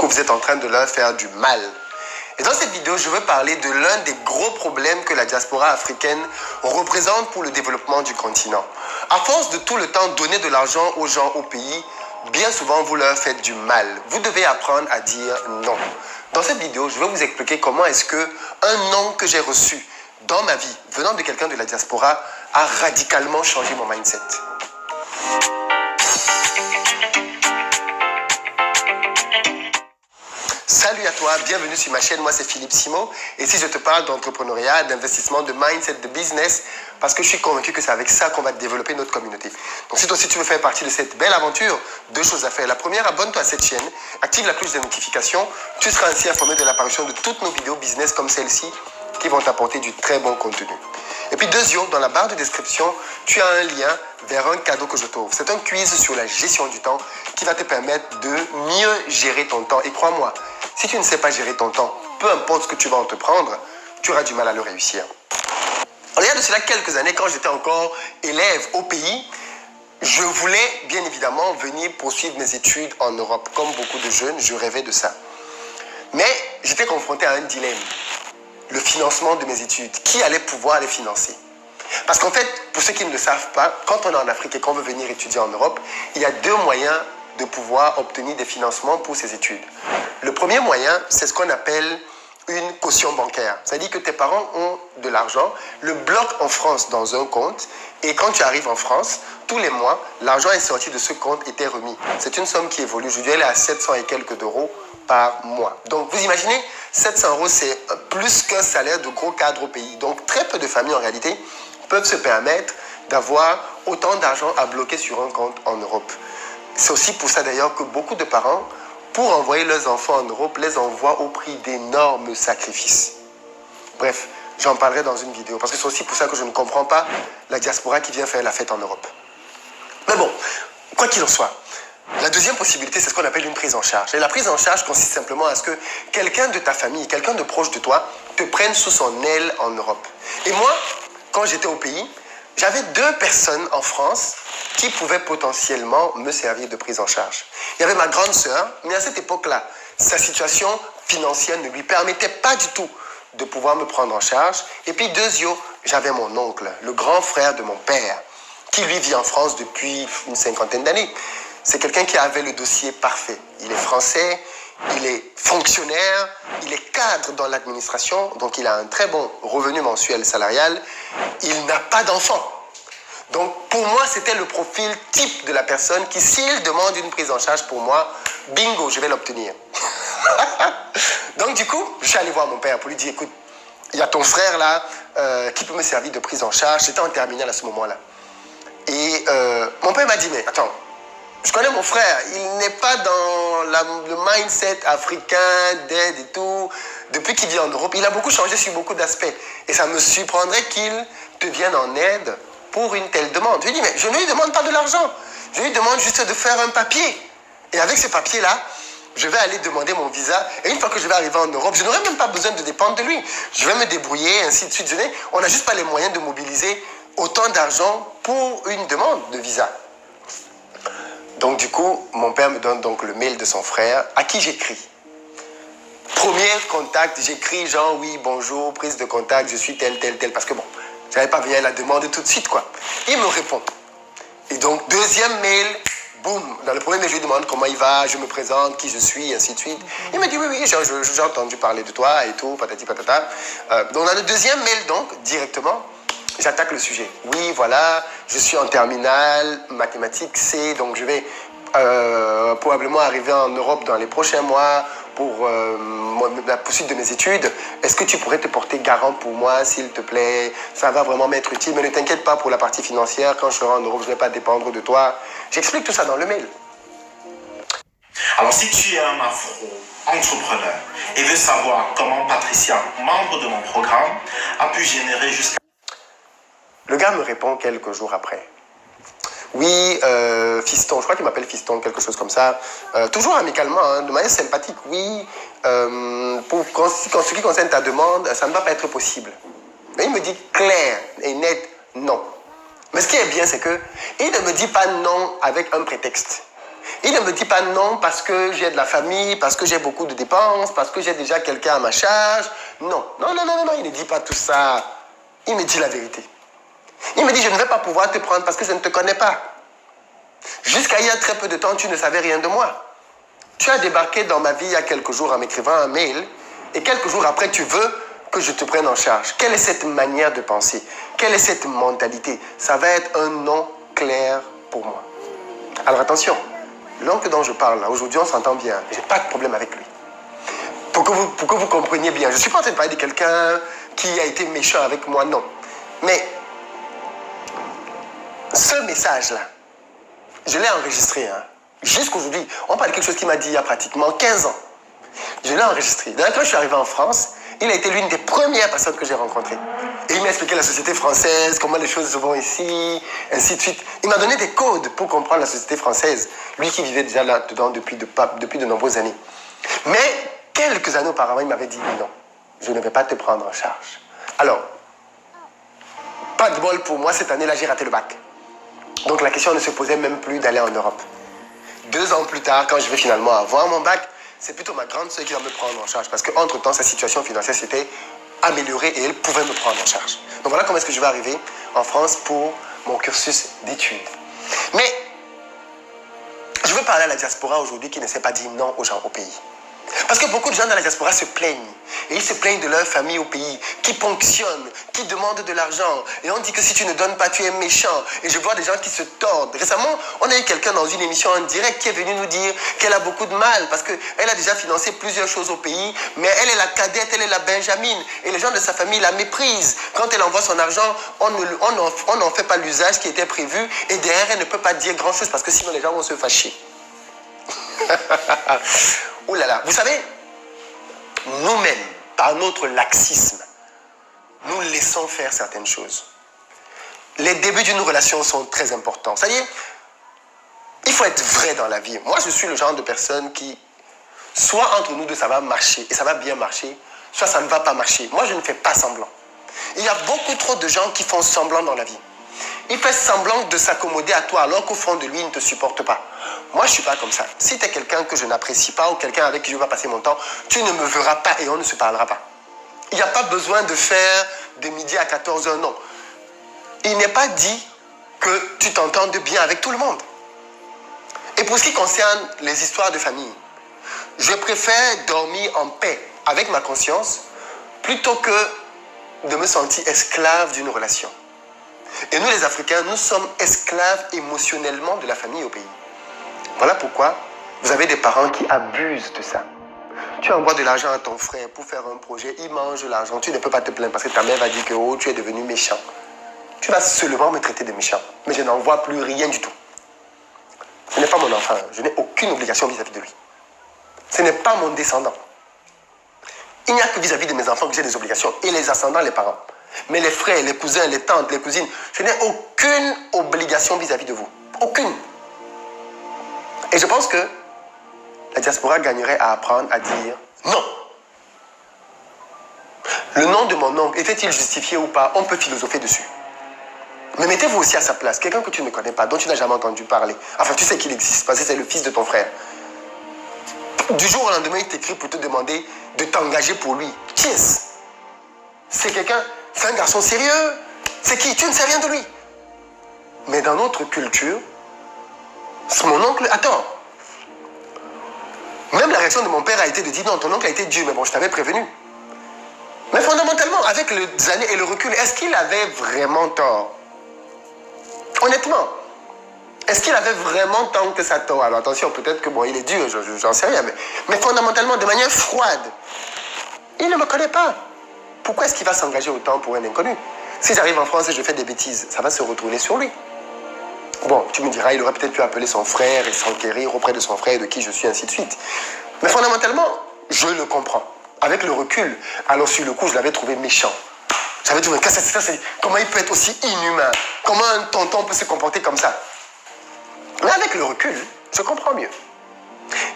que vous êtes en train de leur faire du mal. Et dans cette vidéo, je veux parler de l'un des gros problèmes que la diaspora africaine représente pour le développement du continent. À force de tout le temps donner de l'argent aux gens au pays, bien souvent vous leur faites du mal. Vous devez apprendre à dire non. Dans cette vidéo, je vais vous expliquer comment est-ce que un non que j'ai reçu dans ma vie, venant de quelqu'un de la diaspora, a radicalement changé mon mindset. Salut à toi, bienvenue sur ma chaîne, moi c'est Philippe Simo. Et si je te parle d'entrepreneuriat, d'investissement, de mindset, de business, parce que je suis convaincu que c'est avec ça qu'on va développer notre communauté. Donc si toi aussi tu veux faire partie de cette belle aventure, deux choses à faire. La première, abonne-toi à cette chaîne, active la cloche de notification, tu seras ainsi informé de l'apparition de toutes nos vidéos business comme celle-ci qui vont t'apporter du très bon contenu. Et puis deuxième, dans la barre de description, tu as un lien vers un cadeau que je t'offre. C'est un quiz sur la gestion du temps qui va te permettre de mieux gérer ton temps. Et crois-moi, si tu ne sais pas gérer ton temps, peu importe ce que tu vas entreprendre, tu auras du mal à le réussir. Il y a de cela quelques années, quand j'étais encore élève au pays, je voulais bien évidemment venir poursuivre mes études en Europe. Comme beaucoup de jeunes, je rêvais de ça. Mais j'étais confronté à un dilemme. Le financement de mes études. Qui allait pouvoir les financer? Parce qu'en fait, pour ceux qui ne le savent pas, quand on est en Afrique et qu'on veut venir étudier en Europe, il y a deux moyens de pouvoir obtenir des financements pour ces études. Le premier moyen, c'est ce qu'on appelle une caution bancaire. C'est-à-dire que tes parents ont de l'argent, le bloquent en France dans un compte, et quand tu arrives en France, tous les mois, l'argent est sorti de ce compte et t'est remis. C'est une somme qui évolue. Aujourd'hui, elle est à 700 et quelques d'euros par mois. Donc, vous imaginez, 700 euros, c'est plus qu'un salaire de gros cadre au pays. Donc, très peu de familles, en réalité, peuvent se permettre d'avoir autant d'argent à bloquer sur un compte en Europe. C'est aussi pour ça, d'ailleurs, que beaucoup de parents, pour envoyer leurs enfants en Europe, les envoient au prix d'énormes sacrifices. Bref, j'en parlerai dans une vidéo, parce que c'est aussi pour ça que je ne comprends pas la diaspora qui vient faire la fête en Europe. Mais bon, quoi qu'il en soit, la deuxième possibilité, c'est ce qu'on appelle une prise en charge. Et la prise en charge consiste simplement à ce que quelqu'un de ta famille, quelqu'un de proche de toi, te prenne sous son aile en Europe. Et moi, quand j'étais au pays, j'avais deux personnes en France qui pouvaient potentiellement me servir de prise en charge. Il y avait ma grande sœur, mais à cette époque-là, sa situation financière ne lui permettait pas du tout de pouvoir me prendre en charge. Et puis deuxièmement, j'avais mon oncle, le grand frère de mon père, qui lui vit en France depuis une cinquantaine d'années. C'est quelqu'un qui avait le dossier parfait. Il est français, il est fonctionnaire, il est cadre dans l'administration, donc il a un très bon revenu mensuel salarial. Il n'a pas d'enfant. Donc pour moi, c'était le profil type de la personne qui, s'il demande une prise en charge pour moi, bingo, je vais l'obtenir. Donc du coup, je suis allé voir mon père pour lui dire, écoute, il y a ton frère là qui peut me servir de prise en charge. J'étais en terminale à ce moment-là. Et mon père m'a dit, mais attends, je connais mon frère, il n'est pas dans le mindset africain d'aide et tout. Depuis qu'il vit en Europe, il a beaucoup changé sur beaucoup d'aspects. Et ça me surprendrait qu'il te vienne en aide pour une telle demande. Je lui dis, mais je ne lui demande pas de l'argent. Je lui demande juste de faire un papier. Et avec ce papier-là, je vais aller demander mon visa. Et une fois que je vais arriver en Europe, je n'aurai même pas besoin de dépendre de lui. Je vais me débrouiller, ainsi de suite. On n'a juste pas les moyens de mobiliser autant d'argent pour une demande de visa. Donc du coup, mon père me donne donc le mail de son frère, à qui j'écris. Premier contact, j'écris genre, oui, bonjour, prise de contact, je suis tel, parce que bon, je n'avais pas venir la demande tout de suite, quoi. Il me répond. Et donc, deuxième mail, boum, dans le premier mail, je lui demande comment il va, je me présente, qui je suis, ainsi de suite. Il me dit, oui, j'ai entendu parler de toi et tout, patati patata. Donc, dans le deuxième mail, donc, directement, j'attaque le sujet. Oui, voilà, je suis en terminale, mathématiques C, donc je vais probablement arriver en Europe dans les prochains mois pour la poursuite de mes études. Est-ce que tu pourrais te porter garant pour moi, s'il te plaît? Ça va vraiment m'être utile, mais ne t'inquiète pas pour la partie financière. Quand je serai en Europe, je ne vais pas dépendre de toi. J'explique tout ça dans le mail. Alors, si tu es un afro-entrepreneur et veux savoir comment Patricia, membre de mon programme, a pu générer jusqu'à... Le gars me répond quelques jours après. Oui, fiston, je crois qu'il m'appelle fiston, quelque chose comme ça. Toujours amicalement, hein, de manière sympathique. Oui, pour ce qui concerne ta demande, ça ne va pas être possible. Mais il me dit clair et net, non. Mais ce qui est bien, c'est qu'il ne me dit pas non avec un prétexte. Il ne me dit pas non parce que j'ai de la famille, parce que j'ai beaucoup de dépenses, parce que j'ai déjà quelqu'un à ma charge. Non, non, non, non, non, il ne dit pas tout ça. Il me dit la vérité. Il me dit, je ne vais pas pouvoir te prendre parce que je ne te connais pas. Jusqu'à il y a très peu de temps, tu ne savais rien de moi. Tu as débarqué dans ma vie il y a quelques jours en m'écrivant un mail et quelques jours après, tu veux que je te prenne en charge. Quelle est cette manière de penser? Quelle est cette mentalité? Ça va être un non clair pour moi. Alors attention, l'oncle dont je parle là, aujourd'hui on s'entend bien. Je n'ai pas de problème avec lui. Pour que vous compreniez bien, je ne suis pas en train de parler de quelqu'un qui a été méchant avec moi, non. Mais ce message-là, je l'ai enregistré. Jusqu'aujourd'hui, on parle de quelque chose qu'il m'a dit il y a pratiquement 15 ans. Je l'ai enregistré. D'ailleurs, quand je suis arrivé en France, il a été l'une des premières personnes que j'ai rencontrées. Et il m'a expliqué la société française, comment les choses se vont ici, ainsi de suite. Il m'a donné des codes pour comprendre la société française. Lui qui vivait déjà là-dedans depuis de nombreuses années. Mais quelques années auparavant, il m'avait dit non, je ne vais pas te prendre en charge. Alors, pas de bol pour moi, cette année-là, j'ai raté le bac. Donc la question ne se posait même plus d'aller en Europe. 2 ans plus tard, quand je vais finalement avoir mon bac, c'est plutôt ma grande sœur qui va me prendre en charge. Parce qu'entre-temps, sa situation financière s'était améliorée et elle pouvait me prendre en charge. Donc voilà comment est-ce que je vais arriver en France pour mon cursus d'études. Mais je veux parler à la diaspora aujourd'hui qui ne sait pas dire non aux gens au pays. Parce que beaucoup de gens dans la diaspora se plaignent. Et ils se plaignent de leur famille au pays, qui ponctionnent, qui demandent de l'argent. Et on dit que si tu ne donnes pas, tu es méchant. Et je vois des gens qui se tordent. Récemment, on a eu quelqu'un dans une émission en direct qui est venu nous dire qu'elle a beaucoup de mal parce qu'elle a déjà financé plusieurs choses au pays, mais elle est la cadette, elle est la benjamine. Et les gens de sa famille la méprisent. Quand elle envoie son argent, on n'en fait pas l'usage qui était prévu. Et derrière, elle ne peut pas dire grand-chose parce que sinon les gens vont se fâcher. Ouh là là, vous savez, nous-mêmes, par notre laxisme, nous laissons faire certaines choses. Les débuts d'une relation sont très importants. C'est-à-dire, il faut être vrai dans la vie. Moi, je suis le genre de personne qui, soit entre nous deux, ça va marcher, et ça va bien marcher, soit ça ne va pas marcher. Moi, je ne fais pas semblant. Il y a beaucoup trop de gens qui font semblant dans la vie. Il fait semblant de s'accommoder à toi alors qu'au fond de lui, il ne te supporte pas. Moi, je ne suis pas comme ça. Si tu es quelqu'un que je n'apprécie pas ou quelqu'un avec qui je ne vais pas passer mon temps, tu ne me verras pas et on ne se parlera pas. Il n'y a pas besoin de faire de midi à 14h, non. Il n'est pas dit que tu t'entendes bien avec tout le monde. Et pour ce qui concerne les histoires de famille, je préfère dormir en paix avec ma conscience plutôt que de me sentir esclave d'une relation. Et nous, les Africains, nous sommes esclaves émotionnellement de la famille au pays. Voilà pourquoi vous avez des parents qui abusent de ça. Tu envoies de l'argent à ton frère pour faire un projet, il mange l'argent, tu ne peux pas te plaindre parce que ta mère va dire que oh, tu es devenu méchant. Tu vas seulement me traiter de méchant, mais je n'en vois plus rien du tout. Ce n'est pas mon enfant, je n'ai aucune obligation vis-à-vis de lui. Ce n'est pas mon descendant. Il n'y a que vis-à-vis de mes enfants que j'ai des obligations, et les ascendants, les parents. Mais les frères, les cousins, les tantes, les cousines, je n'ai aucune obligation vis-à-vis de vous. Aucune. Et je pense que la diaspora gagnerait à apprendre à dire non. Le nom de mon oncle, était-il justifié ou pas? On peut philosopher dessus. Mais mettez-vous aussi à sa place. Quelqu'un que tu ne connais pas, dont tu n'as jamais entendu parler. Enfin, tu sais qu'il existe parce que c'est le fils de ton frère. Du jour au lendemain, il t'écrit pour te demander de t'engager pour lui. Qui est-ce? C'est quelqu'un, c'est un garçon sérieux. C'est qui? Tu ne sais rien de lui. Mais dans notre culture, c'est mon oncle. Attends. Même la réaction de mon père a été de dire non, ton oncle a été Dieu. Mais bon, je t'avais prévenu. Mais fondamentalement, avec les années et le recul, est-ce qu'il avait vraiment tort? Honnêtement, est-ce qu'il avait vraiment tant que ça tort? Alors attention, peut-être que bon, il est Dieu, j'en sais rien. Mais fondamentalement, de manière froide, il ne me connaît pas. Pourquoi est-ce qu'il va s'engager autant pour un inconnu? Si j'arrive en France et je fais des bêtises, ça va se retourner sur lui. Bon, tu me diras, il aurait peut-être pu appeler son frère et s'enquérir auprès de son frère de qui je suis, ainsi de suite. Mais fondamentalement, je le comprends. Avec le recul, alors sur le coup, je l'avais trouvé méchant. J'avais trouvé, comment il peut être aussi inhumain? Comment un tonton peut se comporter comme ça? Mais avec le recul, je comprends mieux.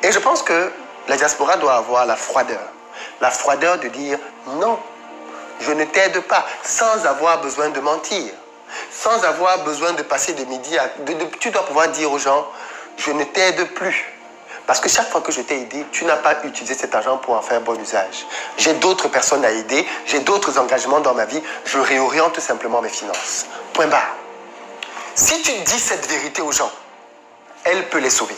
Et je pense que la diaspora doit avoir la froideur. La froideur de dire non, je ne t'aide pas, sans avoir besoin de mentir. Sans avoir besoin de passer de midi à... tu dois pouvoir dire aux gens, je ne t'aide plus. Parce que chaque fois que je t'ai aidé, tu n'as pas utilisé cet argent pour en faire bon usage. J'ai d'autres personnes à aider, j'ai d'autres engagements dans ma vie, je réoriente simplement mes finances. Point barre. Si tu dis cette vérité aux gens, elle peut les sauver.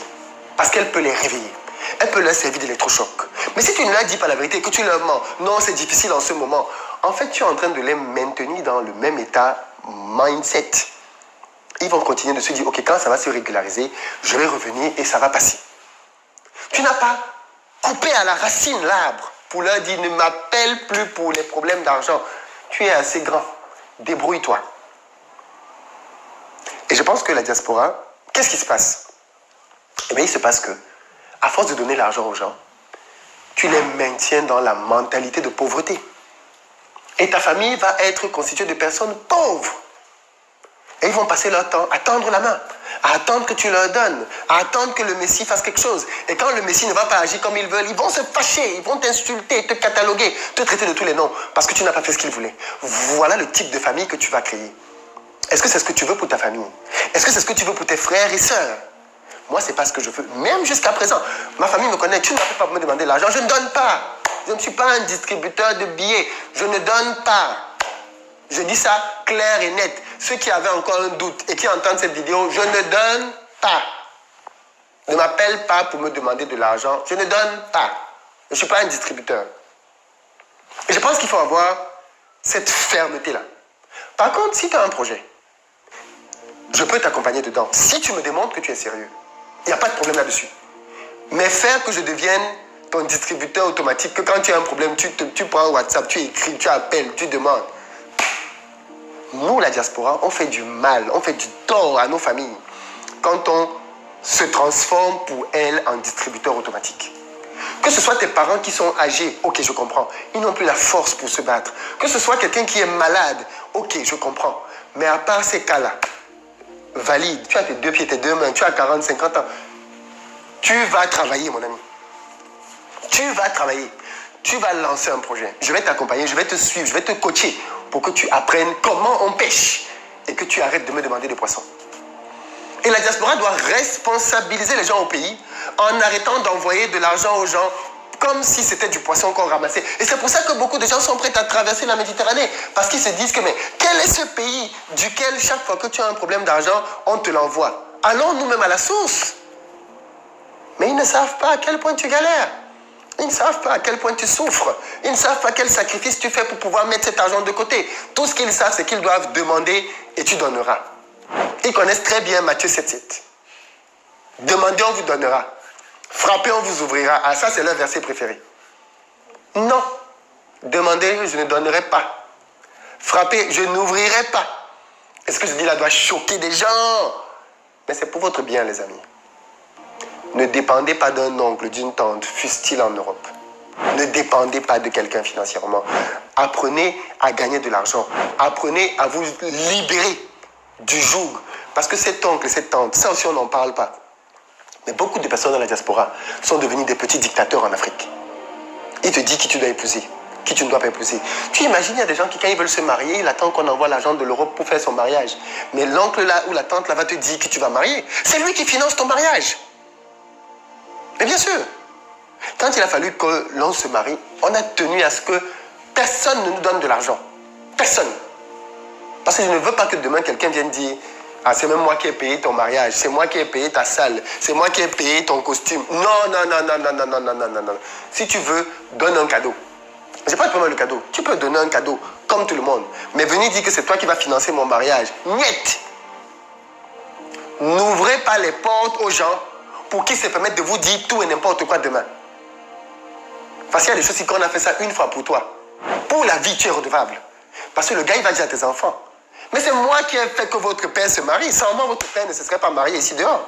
Parce qu'elle peut les réveiller. Elle peut leur servir d'électrochoc. Mais si tu ne leur dis pas la vérité et que tu leur mens, non, c'est difficile en ce moment, en fait, tu es en train de les maintenir dans le même état mindset. Ils vont continuer de se dire, ok, quand ça va se régulariser, je vais revenir et ça va passer. Tu n'as pas coupé à la racine l'arbre pour leur dire, ne m'appelle plus pour les problèmes d'argent. Tu es assez grand. Débrouille-toi. Et je pense que la diaspora, qu'est-ce qui se passe? Eh bien, il se passe que, à force de donner l'argent aux gens, tu les maintiens dans la mentalité de pauvreté. Et ta famille va être constituée de personnes pauvres. Et ils vont passer leur temps à tendre la main, à attendre que tu leur donnes, à attendre que le Messie fasse quelque chose. Et quand le Messie ne va pas agir comme ils veulent, ils vont se fâcher, ils vont t'insulter, te cataloguer, te traiter de tous les noms, parce que tu n'as pas fait ce qu'ils voulaient. Voilà le type de famille que tu vas créer. Est-ce que c'est ce que tu veux pour ta famille? Est-ce que c'est ce que tu veux pour tes frères et sœurs? Moi, ce n'est pas ce que je veux. Même jusqu'à présent, ma famille me connaît. Tu ne peux pas me demander de l'argent. Je ne donne pas. Je ne suis pas un distributeur de billets. Je ne donne pas. Je dis ça clair et net. Ceux qui avaient encore un doute et qui entendent cette vidéo, je ne donne pas. Ne m'appelle pas pour me demander de l'argent. Je ne donne pas. Je ne suis pas un distributeur. Et je pense qu'il faut avoir cette fermeté-là. Par contre, si tu as un projet, je peux t'accompagner dedans. Si tu me démontres que tu es sérieux, il n'y a pas de problème là-dessus. Mais faire que je devienne ton distributeur automatique, que quand tu as un problème, tu prends un WhatsApp, tu écris, tu appelles, tu demandes. Nous, la diaspora, on fait du mal, on fait du tort à nos familles quand on se transforme pour elles en distributeur automatique. Que ce soit tes parents qui sont âgés, ok, je comprends. Ils n'ont plus la force pour se battre. Que ce soit quelqu'un qui est malade, ok, je comprends. Mais à part ces cas-là, valide, tu as tes deux pieds, tes deux mains, tu as 40, 50 ans. Tu vas travailler, mon ami. Tu vas travailler. Tu vas lancer un projet. Je vais t'accompagner, je vais te suivre, je vais te coacher pour que tu apprennes comment on pêche et que tu arrêtes de me demander des poissons. Et la diaspora doit responsabiliser les gens au pays en arrêtant d'envoyer de l'argent aux gens comme si c'était du poisson qu'on ramassait. Et c'est pour ça que beaucoup de gens sont prêts à traverser la Méditerranée. Parce qu'ils se disent que, mais quel est ce pays duquel chaque fois que tu as un problème d'argent, on te l'envoie? Allons nous-mêmes à la source. Mais ils ne savent pas à quel point tu galères. Ils ne savent pas à quel point tu souffres. Ils ne savent pas quel sacrifice tu fais pour pouvoir mettre cet argent de côté. Tout ce qu'ils savent, c'est qu'ils doivent demander et tu donneras. Ils connaissent très bien Matthieu 7,7. Demandez, on vous donnera. Frappez, on vous ouvrira. Ah, ça, c'est leur verset préféré. Non. Demandez, je ne donnerai pas. Frappez, je n'ouvrirai pas. Est-ce que je dis là doit choquer des gens? Mais c'est pour votre bien, les amis. Ne dépendez pas d'un oncle, d'une tante, fût-il en Europe. Ne dépendez pas de quelqu'un financièrement. Apprenez à gagner de l'argent. Apprenez à vous libérer du joug. Parce que cet oncle, cette tante, ça aussi on n'en parle pas. Mais beaucoup de personnes dans la diaspora sont devenus des petits dictateurs en Afrique. Il te dit qui tu dois épouser, qui tu ne dois pas épouser. Tu imagines, il y a des gens qui, quand ils veulent se marier, ils attendent qu'on envoie l'argent de l'Europe pour faire son mariage. Mais l'oncle là ou la tante là va te dire qui tu vas marier. C'est lui qui finance ton mariage. Mais bien sûr, quand il a fallu que l'on se marie, on a tenu à ce que personne ne nous donne de l'argent. Personne. Parce que je ne veux pas que demain quelqu'un vienne dire « Ah, c'est même moi qui ai payé ton mariage, c'est moi qui ai payé ta salle, c'est moi qui ai payé ton costume. » Non, non, non, non, non, non, non, non, non, non, non. Si tu veux, donne un cadeau. Je n'ai pas de problème avec le cadeau. Tu peux donner un cadeau, comme tout le monde. Mais venir dire que c'est toi qui vas financer mon mariage. Niet. N'ouvrez pas les portes aux gens pour qu'ils se permettent de vous dire tout et n'importe quoi demain. Parce qu'il y a des choses, qu'on a fait ça une fois pour toi. Pour la vie, tu es redevable. Parce que le gars, il va dire à tes enfants, mais c'est moi qui ai fait que votre père se marie. Sans moi, votre père ne se serait pas marié ici dehors.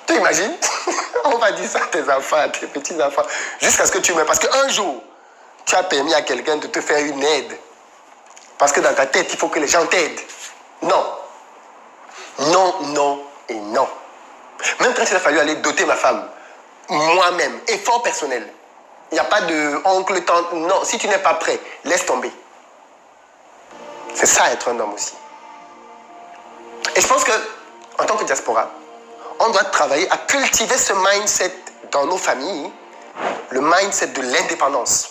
Tu imagines? On va dire ça à tes enfants, à tes petits-enfants, jusqu'à ce que tu meurs. Parce qu'un jour, tu as permis à quelqu'un de te faire une aide. Parce que dans ta tête, il faut que les gens t'aident. Non. Non, non et non. Même quand il a fallu aller doter ma femme, moi-même, effort personnel. Il n'y a pas de oncle, tante. Non, si tu n'es pas prêt, laisse tomber. C'est ça être un homme aussi. Et je pense que, en tant que diaspora, on doit travailler à cultiver ce mindset dans nos familles, le mindset de l'indépendance.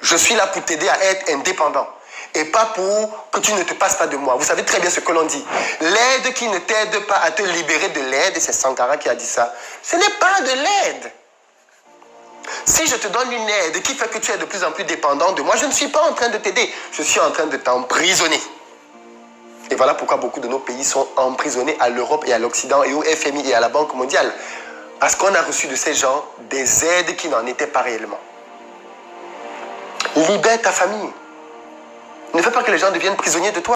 Je suis là pour t'aider à être indépendant et pas pour que tu ne te passes pas de moi. Vous savez très bien ce que l'on dit. L'aide qui ne t'aide pas à te libérer de l'aide, et c'est Sankara qui a dit ça, ce n'est pas de l'aide. Si je te donne une aide qui fait que tu es de plus en plus dépendant de moi, je ne suis pas en train de t'aider, je suis en train de t'emprisonner. Et voilà pourquoi beaucoup de nos pays sont emprisonnés à l'Europe et à l'Occident et au FMI et à la Banque mondiale. Parce qu'on a reçu de ces gens des aides qui n'en étaient pas réellement. Libère ta famille. Ne fais pas que les gens deviennent prisonniers de toi.